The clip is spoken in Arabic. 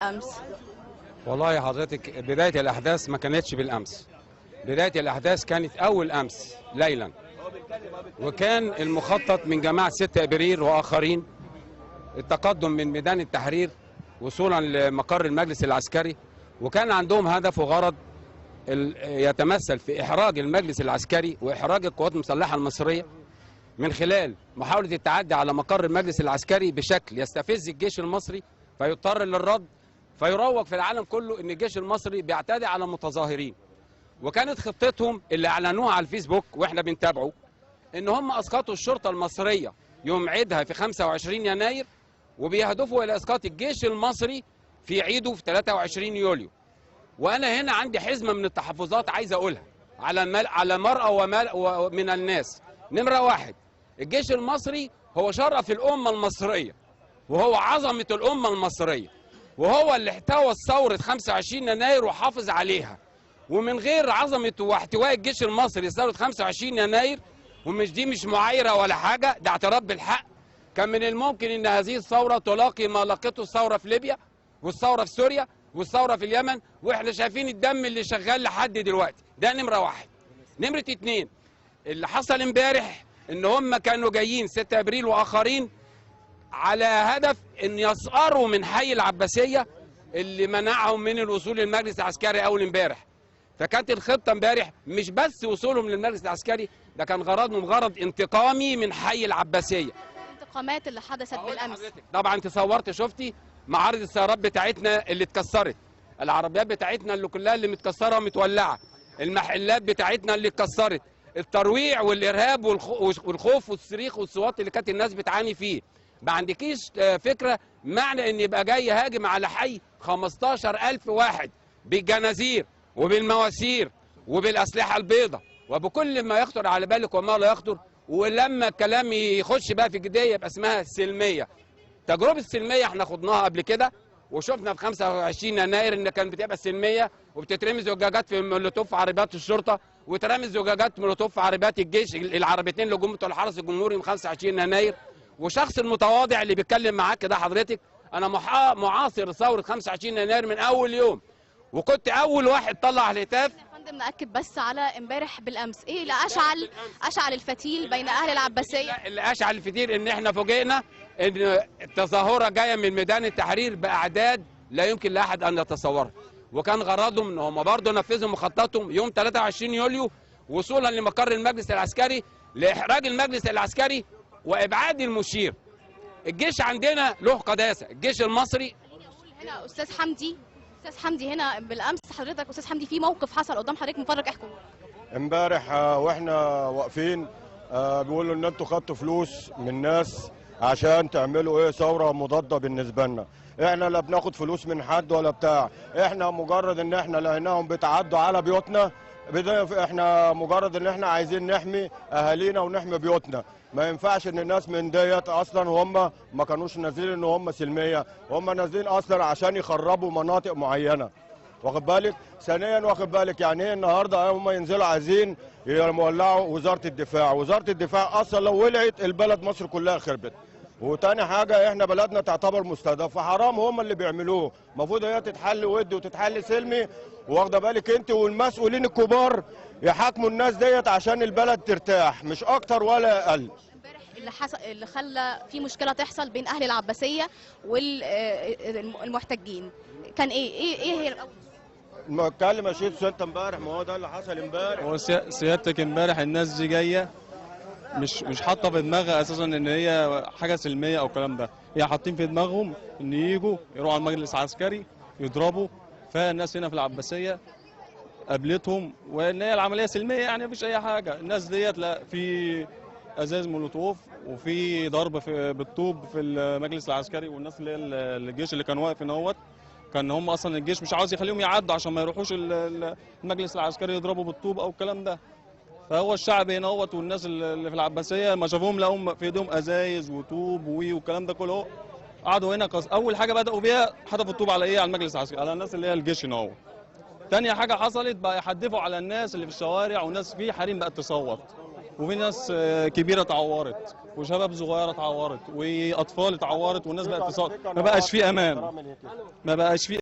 أمس. والله حضرتك بداية الأحداث ما كانتش بالأمس. بداية الأحداث كانت أول أمس ليلا، وكان المخطط من جماعة 6 أبريل وآخرين التقدم من ميدان التحرير وصولا لمقر المجلس العسكري، وكان عندهم هدف وغرض يتمثل في إحراج المجلس العسكري وإحراج القوات المسلحة المصرية من خلال محاولة التعدي على مقر المجلس العسكري بشكل يستفز الجيش المصري فيضطر للرد، فيروج في العالم كله ان الجيش المصري بيعتدي على متظاهرين. وكانت خطتهم اللي اعلنوها على الفيسبوك واحنا بنتابعه ان هم اسقطوا الشرطه المصريه يوم عيدها في 25 يناير، وبيهدفوا الى اسقاط الجيش المصري في عيده في 23 يوليو. وانا هنا عندي حزمه من التحفظات عايز اقولها على مرأى ومن الناس. نمره واحد، الجيش المصري هو شرف الامه المصريه وهو عظمه الامه المصريه، وهو اللي احتوى ثورة 25 يناير وحافظ عليها. ومن غير عظمة واحتواء الجيش المصري ثورة 25 يناير، ومش دي مش معايرة ولا حاجة، ده اعتراف بالحق، كان من الممكن ان هذه الثورة تلاقي ما لقته الثورة في ليبيا والثورة في سوريا والثورة في اليمن، واحنا شايفين الدم اللي شغال لحد دلوقتي. ده نمرة واحد. نمرة اتنين، اللي حصل امبارح ان هم كانوا جايين 6 ابريل واخرين على هدف ان يسقروا من حي العباسيه اللي منعهم من الوصول للمجلس العسكري اول امبارح. فكانت الخطه امبارح مش بس وصولهم للمجلس العسكري، ده كان غرضهم غرض انتقامي من حي العباسيه. الانتقامات اللي حدثت بالامس، طبعا انت صورت شفتي معارض السيارات بتاعتنا اللي اتكسرت، العربيات بتاعتنا اللي كلها اللي متكسره ومتولعه، المحلات بتاعتنا اللي اتكسرت، الترويع والارهاب والخوف والصريخ والصوات اللي كانت الناس بتعاني فيه. ما عندكيش فكرة معنى ان يبقى جاي هاجم على حي 15,000 واحد بالجنازير وبالمواسير وبالأسلحة البيضاء وبكل ما يخطر على بالك وما لا يخطر. ولما الكلام يخش بقى في جدية يبقى اسمها سلمية. تجربة السلمية احنا خضناها قبل كده وشفنا في 25 يناير ان كانت بتبقى سلمية وبتترمي زجاجات في مولوتوف في عربيات الشرطة وترمي زجاجات مولوتوف في عربيات الجيش، العربيتين اللي جم بتوع الحرس الجمهوري من 25 يناير. وشخص المتواضع اللي بيتكلم معاك ده حضرتك، انا معاصر ثوره 25 يناير من اول يوم، وكنت اول واحد طلع الهتاف. يا فندم ناكد بس على امبارح بالامس، ايه اللي اشعل الفتيل بين اهل العباسيه؟ اللي اشعل الفتيل ان احنا فوجئنا ان التظاهره جايه من ميدان التحرير باعداد لا يمكن لاحد ان يتصورها، وكان غرضهم ان هم برضه نفذوا مخططهم يوم 23 يوليو وصولا لمقر المجلس العسكري لاحراج المجلس العسكري وابعاد المشير. الجيش عندنا له قداسه، الجيش المصري. هنا استاذ حمدي هنا بالامس حضرتك استاذ حمدي في موقف حصل قدام حضرتك مفرج، احكوا. امبارح واحنا واقفين بيقولوا ان انتوا خدتوا فلوس من ناس عشان تعملوا ايه ثوره مضاده بالنسبه لنا. احنا لا بناخد فلوس من حد ولا بتاع، احنا مجرد ان احنا لقيناهم بيتعدوا على بيوتنا، احنا مجرد ان احنا عايزين نحمي اهالينا ونحمي بيوتنا. ما ينفعش ان الناس من ديت اصلا هم ما كانوش نازلين ان هم سلميه، هم نازلين اصلا عشان يخربوا مناطق معينه، واخد بالك؟ ثانيا واخد بالك يعني ايه النهارده هم ينزلوا عايزين يولعوا وزاره الدفاع، وزاره الدفاع اصلا لو ولعت البلد مصر كلها خربت. وتاني حاجه احنا بلدنا تعتبر مستهدف، فحرام هم اللي بيعملوه، المفروض هي تتحل ودي وتتحل سلمي، واخده بالك انت والمسؤولين الكبار يحاكموا الناس ديت عشان البلد ترتاح، مش اكتر ولا اقل. امبارح اللي خلى في مشكله تحصل بين اهل العباسيه والمحتجين كان ايه هي الاول؟ ما اتكلم يا شيخ انت امبارح، ما هو ده اللي حصل امبارح. هو سيادتك امبارح الناس دي جايه مش حاطه في دماغها اساسا ان هي حاجه سلميه او الكلام ده، هي حاطين في دماغهم ان يجوا يروحوا على المجلس العسكري يضربوا. فالناس هنا في العباسيه قابلتهم وان هي العمليه سلميه، يعني مفيش اي حاجه. الناس ديت لا في ازاز مولوتوف وفي ضرب بالطوب في المجلس العسكري، والناس اللي هي الجيش اللي كان واقف هنا كان هم اصلا الجيش مش عاوز يخليهم يعدوا عشان ما يروحوش المجلس العسكري يضربوا بالطوب او الكلام ده. فهو الشعب هنا والناس اللي في العباسيه ما شافوهم لقوا في ايدهم ازايز وطوب والكلام ده كله. قعدوا هنا اول حاجه بداوا بيها حدفوا الطوب على ايه؟ على المجلس العسكري، على الناس اللي هي الجيش هنا. تاني حاجه حصلت بقى يحدفوا على الناس اللي في الشوارع، وناس في حريم بقت تصوت وفي ناس كبيره اتعورت. وشباب صغيره اتعورت واطفال اتعورت والناس بقت تصاب، ما بقاش في امان، ما بقاش في